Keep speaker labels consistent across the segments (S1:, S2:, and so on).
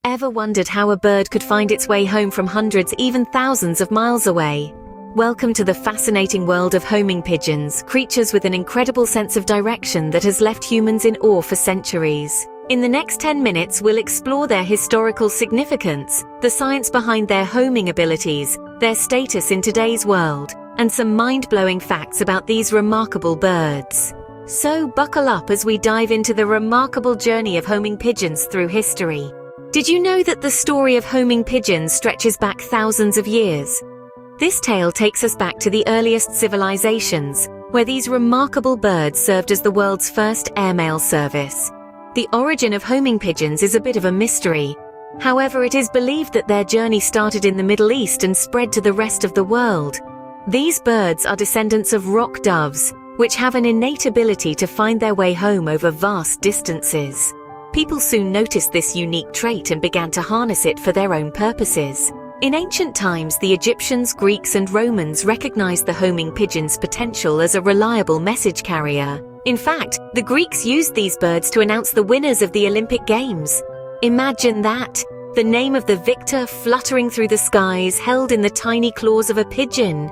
S1: Ever wondered how a bird could find its way home from hundreds, even thousands of miles away? Welcome to the fascinating world of homing pigeons, creatures with an incredible sense of direction that has left humans in awe for centuries. In the next 10 minutes, we'll explore their historical significance, the science behind their homing abilities, their status in today's world, and some mind-blowing facts about these remarkable birds. So buckle up as we dive into the remarkable journey of homing pigeons through history. Did you know that the story of homing pigeons stretches back thousands of years? This tale takes us back to the earliest civilizations, where these remarkable birds served as the world's first airmail service. The origin of homing pigeons is a bit of a mystery. However, it is believed that their journey started in the Middle East and spread to the rest of the world. These birds are descendants of rock doves, which have an innate ability to find their way home over vast distances. People soon noticed this unique trait and began to harness it for their own purposes. In ancient times, the Egyptians, Greeks, and Romans recognized the homing pigeon's potential as a reliable message carrier. In fact, the Greeks used these birds to announce the winners of the Olympic Games. Imagine that! The name of the victor fluttering through the skies, held in the tiny claws of a pigeon.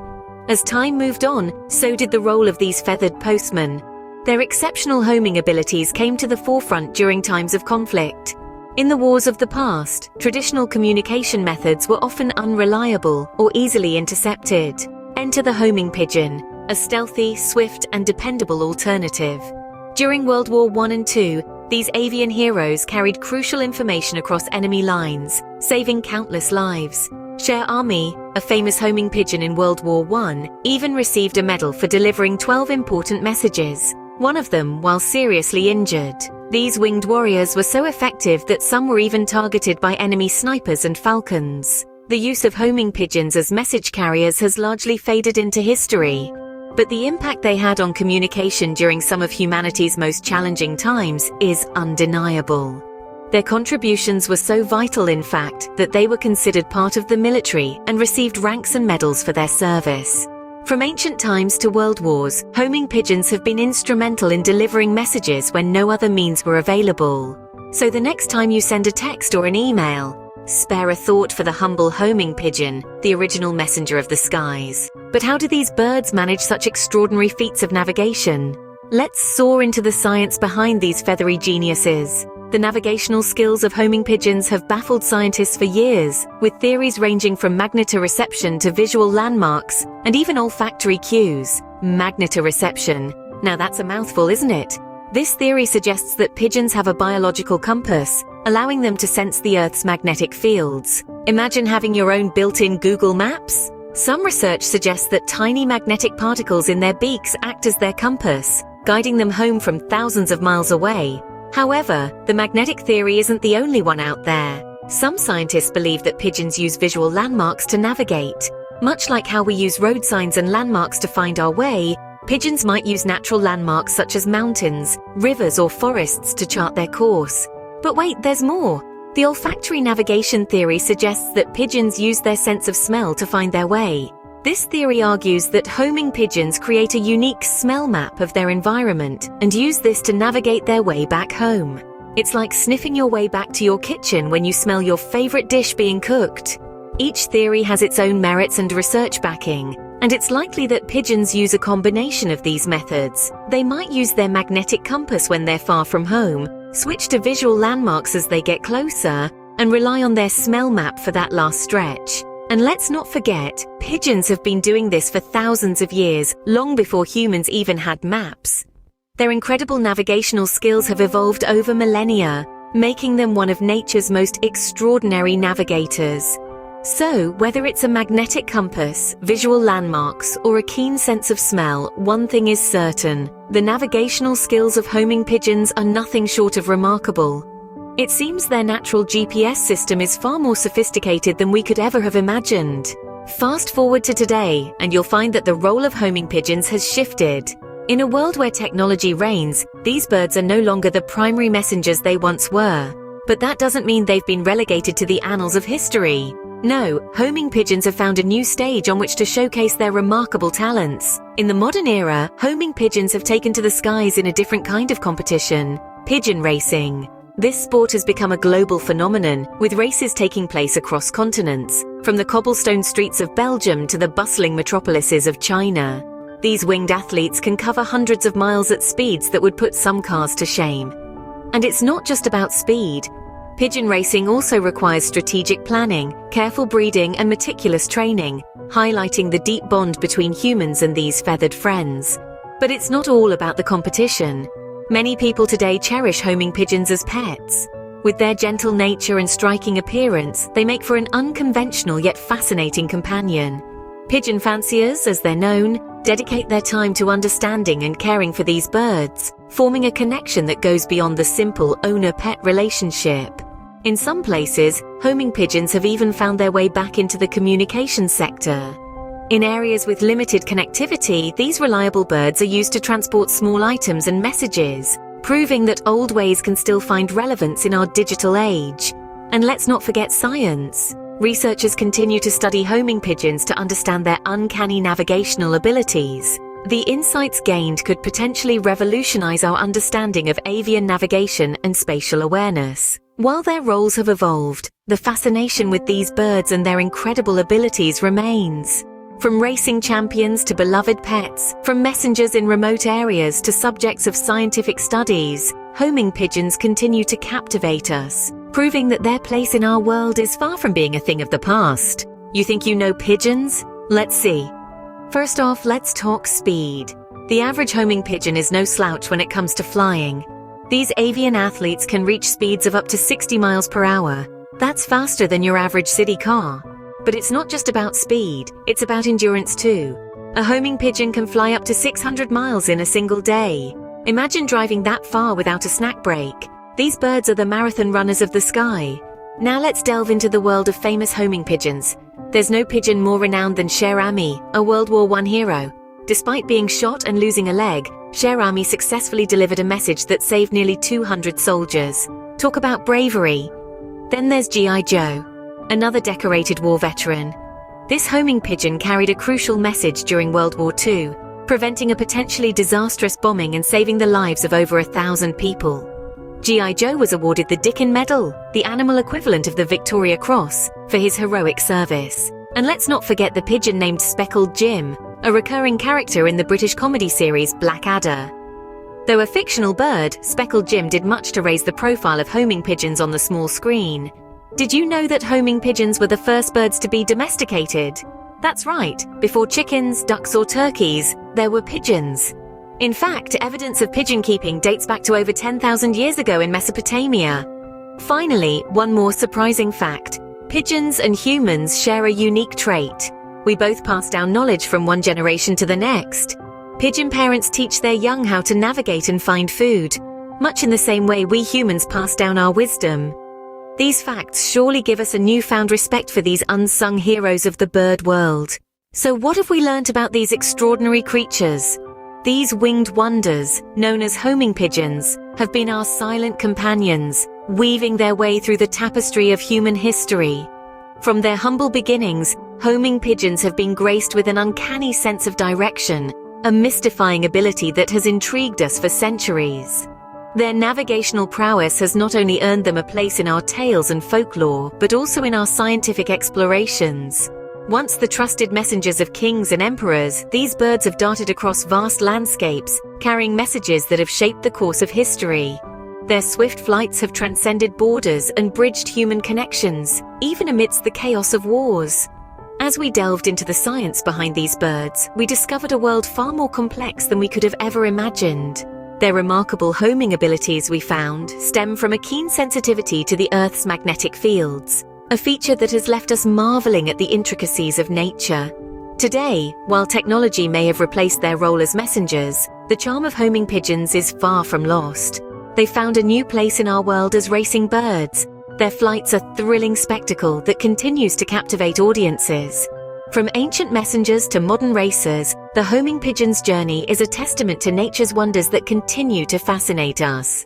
S1: As time moved on, so did the role of these feathered postmen. Their exceptional homing abilities came to the forefront during times of conflict. In the wars of the past, traditional communication methods were often unreliable or easily intercepted. Enter the homing pigeon, a stealthy, swift, and dependable alternative. During World War I and II, these avian heroes carried crucial information across enemy lines, saving countless lives. Cher Ami, a famous homing pigeon in World War I, even received a medal for delivering 12 important messages, one of them while seriously injured. These winged warriors were so effective that some were even targeted by enemy snipers and falcons. The use of homing pigeons as message carriers has largely faded into history, but the impact they had on communication during some of humanity's most challenging times is undeniable. Their contributions were so vital, in fact, that they were considered part of the military and received ranks and medals for their service. From ancient times to world wars, homing pigeons have been instrumental in delivering messages when no other means were available. So the next time you send a text or an email, spare a thought for the humble homing pigeon, the original messenger of the skies. But how do these birds manage such extraordinary feats of navigation? Let's soar into the science behind these feathery geniuses. The navigational skills of homing pigeons have baffled scientists for years, with theories ranging from magnetoreception to visual landmarks, and even olfactory cues. Magnetoreception. Now that's a mouthful, isn't it? This theory suggests that pigeons have a biological compass, allowing them to sense the Earth's magnetic fields. Imagine having your own built-in Google Maps. Some research suggests that tiny magnetic particles in their beaks act as their compass, guiding them home from thousands of miles away. However, the magnetic theory isn't the only one out there. Some scientists believe that pigeons use visual landmarks to navigate. Much like how we use road signs and landmarks to find our way, pigeons might use natural landmarks such as mountains, rivers, or forests to chart their course. But wait, there's more. The olfactory navigation theory suggests that pigeons use their sense of smell to find their way. This theory argues that homing pigeons create a unique smell map of their environment and use this to navigate their way back home. It's like sniffing your way back to your kitchen when you smell your favorite dish being cooked. Each theory has its own merits and research backing, and it's likely that pigeons use a combination of these methods. They might use their magnetic compass when they're far from home, switch to visual landmarks as they get closer, and rely on their smell map for that last stretch. And let's not forget, pigeons have been doing this for thousands of years, long before humans even had maps. Their incredible navigational skills have evolved over millennia, making them one of nature's most extraordinary navigators. So, whether it's a magnetic compass, visual landmarks, or a keen sense of smell, one thing is certain: the navigational skills of homing pigeons are nothing short of remarkable. It seems their natural GPS system is far more sophisticated than we could ever have imagined. Fast forward to today, and you'll find that the role of homing pigeons has shifted. In a world where technology reigns, these birds are no longer the primary messengers they once were. But that doesn't mean they've been relegated to the annals of history. No, homing pigeons have found a new stage on which to showcase their remarkable talents. In the modern era, homing pigeons have taken to the skies in a different kind of competition: pigeon racing. This sport has become a global phenomenon, with races taking place across continents, from the cobblestone streets of Belgium to the bustling metropolises of China. These winged athletes can cover hundreds of miles at speeds that would put some cars to shame. And it's not just about speed. Pigeon racing also requires strategic planning, careful breeding, and meticulous training, highlighting the deep bond between humans and these feathered friends. But it's not all about the competition. Many people today cherish homing pigeons as pets. With their gentle nature and striking appearance, they make for an unconventional yet fascinating companion. Pigeon fanciers, as they're known, dedicate their time to understanding and caring for these birds, forming a connection that goes beyond the simple owner-pet relationship. In some places, homing pigeons have even found their way back into the communication sector. In areas with limited connectivity, these reliable birds are used to transport small items and messages, proving that old ways can still find relevance in our digital age. And let's not forget science. Researchers continue to study homing pigeons to understand their uncanny navigational abilities. The insights gained could potentially revolutionize our understanding of avian navigation and spatial awareness. While their roles have evolved, the fascination with these birds and their incredible abilities remains. From racing champions to beloved pets, from messengers in remote areas to subjects of scientific studies, homing pigeons continue to captivate us, proving that their place in our world is far from being a thing of the past. You think you know pigeons? Let's see. First off, let's talk speed. The average homing pigeon is no slouch when it comes to flying. These avian athletes can reach speeds of up to 60 miles per hour. That's faster than your average city car. But it's not just about speed, it's about endurance too. A homing pigeon can fly up to 600 miles in a single day. Imagine driving that far without a snack break. These birds are the marathon runners of the sky. Now let's delve into the world of famous homing pigeons. There's no pigeon more renowned than Cher Ami, a World War I hero. Despite being shot and losing a leg, Cher Ami successfully delivered a message that saved nearly 200 soldiers. Talk about bravery. Then there's G.I. Joe, another decorated war veteran. This homing pigeon carried a crucial message during World War II, preventing a potentially disastrous bombing and saving the lives of over 1,000 people. G.I. Joe was awarded the Dickin Medal, the animal equivalent of the Victoria Cross, for his heroic service. And let's not forget the pigeon named Speckled Jim, a recurring character in the British comedy series Blackadder. Though a fictional bird, Speckled Jim did much to raise the profile of homing pigeons on the small screen. Did you know that homing pigeons were the first birds to be domesticated? That's right, before chickens, ducks or turkeys, there were pigeons. In fact, evidence of pigeon keeping dates back to over 10,000 years ago in Mesopotamia. Finally, one more surprising fact. Pigeons and humans share a unique trait. We both pass down knowledge from one generation to the next. Pigeon parents teach their young how to navigate and find food, much in the same way we humans pass down our wisdom. These facts surely give us a newfound respect for these unsung heroes of the bird world. So what have we learnt about these extraordinary creatures? These winged wonders, known as homing pigeons, have been our silent companions, weaving their way through the tapestry of human history. From their humble beginnings, homing pigeons have been graced with an uncanny sense of direction, a mystifying ability that has intrigued us for centuries. Their navigational prowess has not only earned them a place in our tales and folklore, but also in our scientific explorations. Once the trusted messengers of kings and emperors, these birds have darted across vast landscapes, carrying messages that have shaped the course of history. Their swift flights have transcended borders and bridged human connections, even amidst the chaos of wars. As we delved into the science behind these birds, we discovered a world far more complex than we could have ever imagined. Their remarkable homing abilities, we found, stem from a keen sensitivity to the Earth's magnetic fields, a feature that has left us marveling at the intricacies of nature. Today, while technology may have replaced their role as messengers, the charm of homing pigeons is far from lost. They found a new place in our world as racing birds. Their flight's a thrilling spectacle that continues to captivate audiences. From ancient messengers to modern racers, the homing pigeon's journey is a testament to nature's wonders that continue to fascinate us.